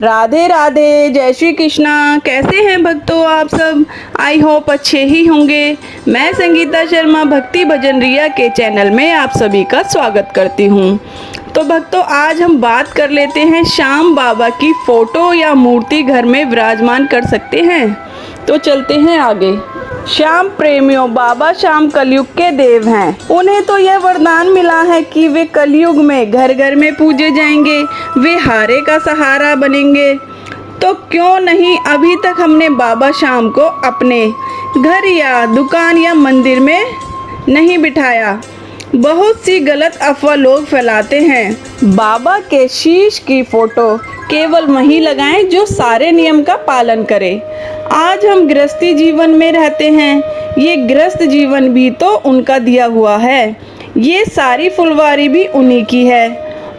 राधे राधे, जय श्री कृष्णा। कैसे हैं भक्तों आप सब? आई होप अच्छे ही होंगे। मैं संगीता शर्मा भक्ति भजन रिया के चैनल में आप सभी का स्वागत करती हूँ। तो भक्तों, आज हम बात कर लेते हैं श्याम बाबा की फ़ोटो या मूर्ति घर में विराजमान कर सकते हैं। तो चलते हैं आगे। श्याम प्रेमियों, बाबा श्याम कलयुग के देव हैं। उन्हें तो यह वरदान मिला है कि वे कलयुग में घर घर में पूजे जाएंगे, वे हारे का सहारा बनेंगे। तो क्यों नहीं अभी तक हमने बाबा श्याम को अपने घर या दुकान या मंदिर में नहीं बिठाया। बहुत सी गलत अफवाह लोग फैलाते हैं। बाबा के शीश की फोटो केवल वही लगाएं जो सारे नियम का पालन करे। आज हम गृहस्थी जीवन में रहते हैं, ये गृहस्थ जीवन भी तो उनका दिया हुआ है। ये सारी फुलवारी भी उन्हीं की है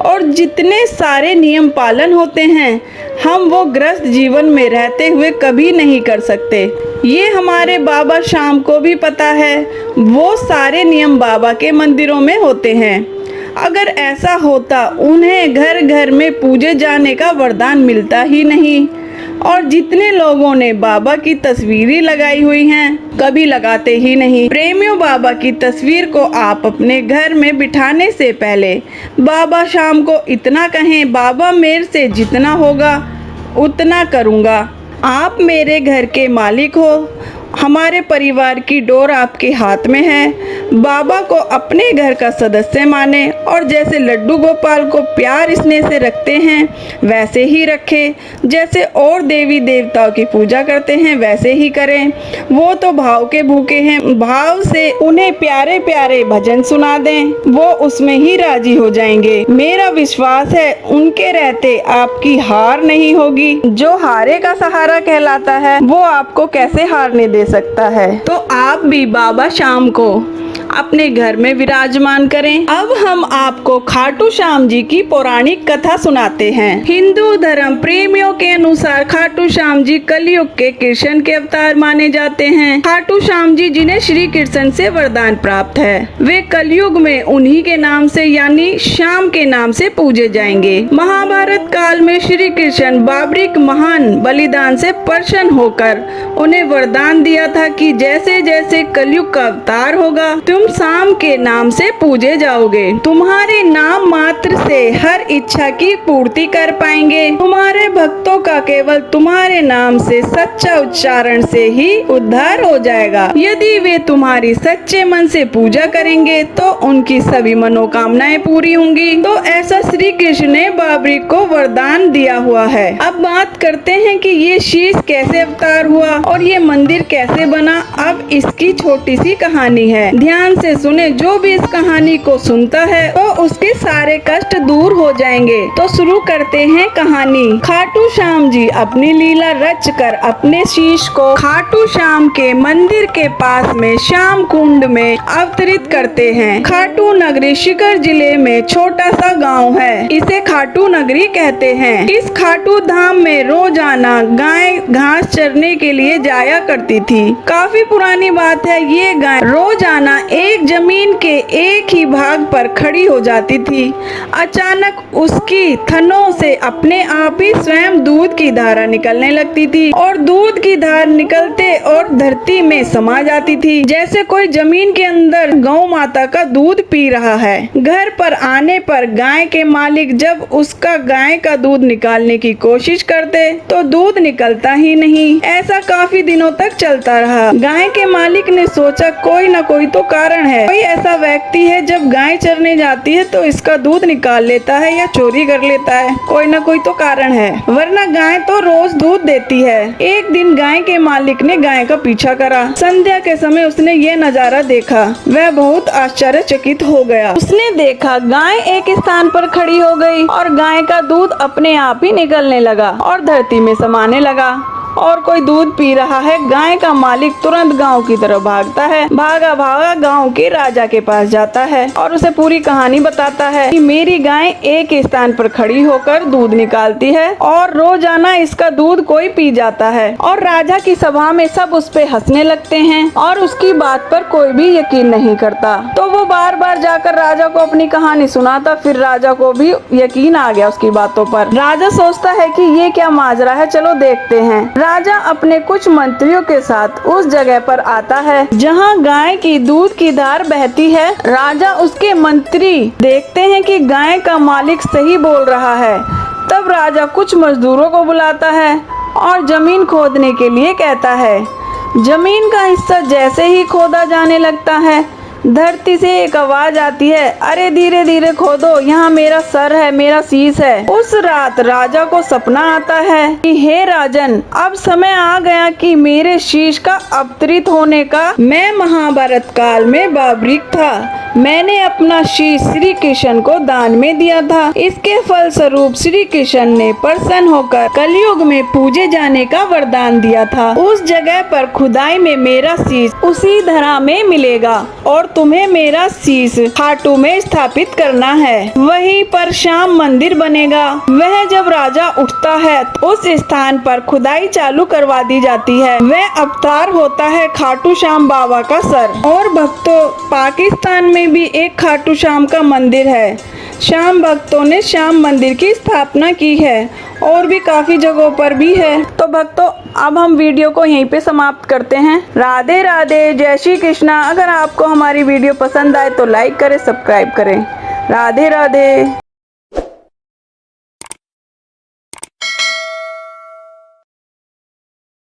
और जितने सारे नियम पालन होते हैं हम वो गृहस्थ जीवन में रहते हुए कभी नहीं कर सकते। ये हमारे बाबा श्याम को भी पता है। वो सारे नियम बाबा के मंदिरों में होते हैं। अगर ऐसा होता उन्हें घर घर में पूजे जाने का वरदान मिलता ही नहीं। और जितने लोगों ने बाबा की तस्वीरें लगाई हुई हैं कभी लगाते ही नहीं। प्रेमियों, बाबा की तस्वीर को आप अपने घर में बिठाने से पहले बाबा श्याम को इतना कहें, बाबा मेरे से जितना होगा उतना करूँगा। आप मेरे घर के मालिक हो, हमारे परिवार की डोर आपके हाथ में है। बाबा को अपने घर का सदस्य माने और जैसे लड्डू गोपाल को प्यार स्नेह से रखते हैं वैसे ही रखें। जैसे और देवी देवताओं की पूजा करते हैं वैसे ही करें। वो तो भाव के भूखे हैं, भाव से उन्हें प्यारे प्यारे भजन सुना दें, वो उसमें ही राजी हो जाएंगे। मेरा विश्वास है उनके रहते आपकी हार नहीं होगी। जो हारे का सहारा कहलाता है वो आपको कैसे हारने दे सकता है। तो आप भी बाबा श्याम को अपने घर में विराजमान करें। अब हम आपको खाटू श्याम जी की पौराणिक कथा सुनाते हैं। हिंदू धर्म प्रेमियों के अनुसार खाटू श्याम जी कलयुग के कृष्ण के अवतार माने जाते हैं। खाटू श्याम जी जिन्हें श्री कृष्ण से वरदान प्राप्त है, वे कलयुग में उन्हीं के नाम से यानी श्याम के नाम से पूजे जाएंगे। महाभारत काल में श्री कृष्ण बाबरिक महान बलिदान से प्रसन्न होकर उन्हें वरदान दिया था कि जैसे जैसे कलयुग का अवतार होगा तुम श्याम के नाम से पूजे जाओगे। तुम्हारे नाम मात्र से हर इच्छा की पूर्ति कर पाएंगे। तुम्हारे भक्तों का केवल तुम्हारे नाम से सच्चा उच्चारण से ही उद्धार हो जाएगा। यदि वे तुम्हारी सच्चे मन से पूजा करेंगे तो उनकी सभी मनोकामनाएं पूरी होंगी। तो ऐसा श्री कृष्ण ने बाबरिक को वरदान दिया हुआ है। अब बात करते हैं कि ये शीश कैसे अवतार हुआ और ये मंदिर कैसे बना। अब इसकी छोटी सी कहानी है, ध्यान से सुने। जो भी इस कहानी को सुनता है तो उसके सारे कष्ट दूर हो जाएंगे। तो शुरू करते हैं कहानी। खाटू श्याम जी अपनी लीला रच कर अपने शीश को खाटू श्याम के मंदिर के पास में श्याम कुंड में अवतरित करते हैं। खाटू नगरी शिकर जिले में छोटा सा गांव है, इसे खाटू नगरी कहते हैं। इस खाटू धाम में रोजाना गाय घास चरने के लिए जाया करती थी। काफी पुरानी बात है। ये गाय रोजाना एक जमीन के एक ही भाग पर खड़ी हो जाती थी। अचानक उसकी थनों से अपने आप ही स्वयं दूध की धारा निकलने लगती थी और दूध की धार निकलते और धरती में समा जाती थी, जैसे कोई जमीन के अंदर गौ माता का दूध पी रहा है। घर पर आने पर गाय के मालिक जब उसका गाय का दूध निकालने की कोशिश करते तो दूध निकलता ही नहीं। ऐसा काफी दिनों तक चलता रहा। गाय के मालिक ने सोचा कोई न कोई तो कारण है, कोई ऐसा व्यक्ति है जब गाय चरने जाती है तो इसका दूध निकाल लेता है या चोरी कर लेता है। कोई ना कोई तो कारण है, वरना गाय तो रोज दूध देती है। एक दिन गाय के मालिक ने गाय का पीछा करा। संध्या के समय उसने ये नजारा देखा। वह बहुत आश्चर्यचकित हो गया। उसने देखा गाय एक स्थान पर खड़ी हो गई और गाय का दूध अपने आप ही निकलने लगा और धरती में समाने लगा। और कोई दूध पी रहा है। गाय का मालिक तुरंत गांव की तरफ भागता है। भागा भागा गांव के राजा के पास जाता है और उसे पूरी कहानी बताता है कि मेरी गाय एक स्थान पर खड़ी होकर दूध निकालती है और रोजाना इसका दूध कोई पी जाता है। और राजा की सभा में सब उस पे हंसने लगते हैं और उसकी बात पर कोई भी यकीन नहीं करता। तो वो बार बार जाकर राजा को अपनी कहानी सुनाता। फिर राजा को भी यकीन आ गया उसकी बातों पर। राजा सोचता है कि ये क्या माजरा है, चलो देखते हैं। राजा अपने कुछ मंत्रियों के साथ उस जगह पर आता है जहाँ गाय की दूध की धार बहती है। राजा उसके मंत्री देखते हैं कि गाय का मालिक सही बोल रहा है। तब राजा कुछ मजदूरों को बुलाता है और जमीन खोदने के लिए कहता है। जमीन का हिस्सा जैसे ही खोदा जाने लगता है, धरती से एक आवाज आती है, अरे धीरे धीरे खोदो, यहाँ मेरा सर है, मेरा शीश है। उस रात राजा को सपना आता है कि हे राजन, अब समय आ गया कि मेरे शीश का अवतरित होने का। मैं महाभारत काल में बाबरीक था। मैंने अपना शीश श्री कृष्ण को दान में दिया था। इसके फल स्वरूप श्री कृष्ण ने प्रसन्न होकर कलयुग में पूजे जाने का वरदान दिया था। उस जगह पर खुदाई में मेरा शीश उसी धरा में मिलेगा और तुम्हें मेरा शीश खाटू में स्थापित करना है। वहीं पर श्याम मंदिर बनेगा। वह जब राजा उठता है तो उस स्थान पर खुदाई चालू करवा दी जाती है। वह अवतार होता है खाटू श्याम बाबा का सर। और भक्तों, पाकिस्तान में भी एक खाटू श्याम का मंदिर है। श्याम भक्तों ने श्याम मंदिर की स्थापना की है और भी काफी जगहों पर भी है। तो भक्तों, अब हम वीडियो को यहीं पे समाप्त करते हैं। राधे राधे, जय श्री कृष्णा। अगर आपको हमारी वीडियो पसंद आए तो लाइक करें, सब्सक्राइब करें। राधे राधे।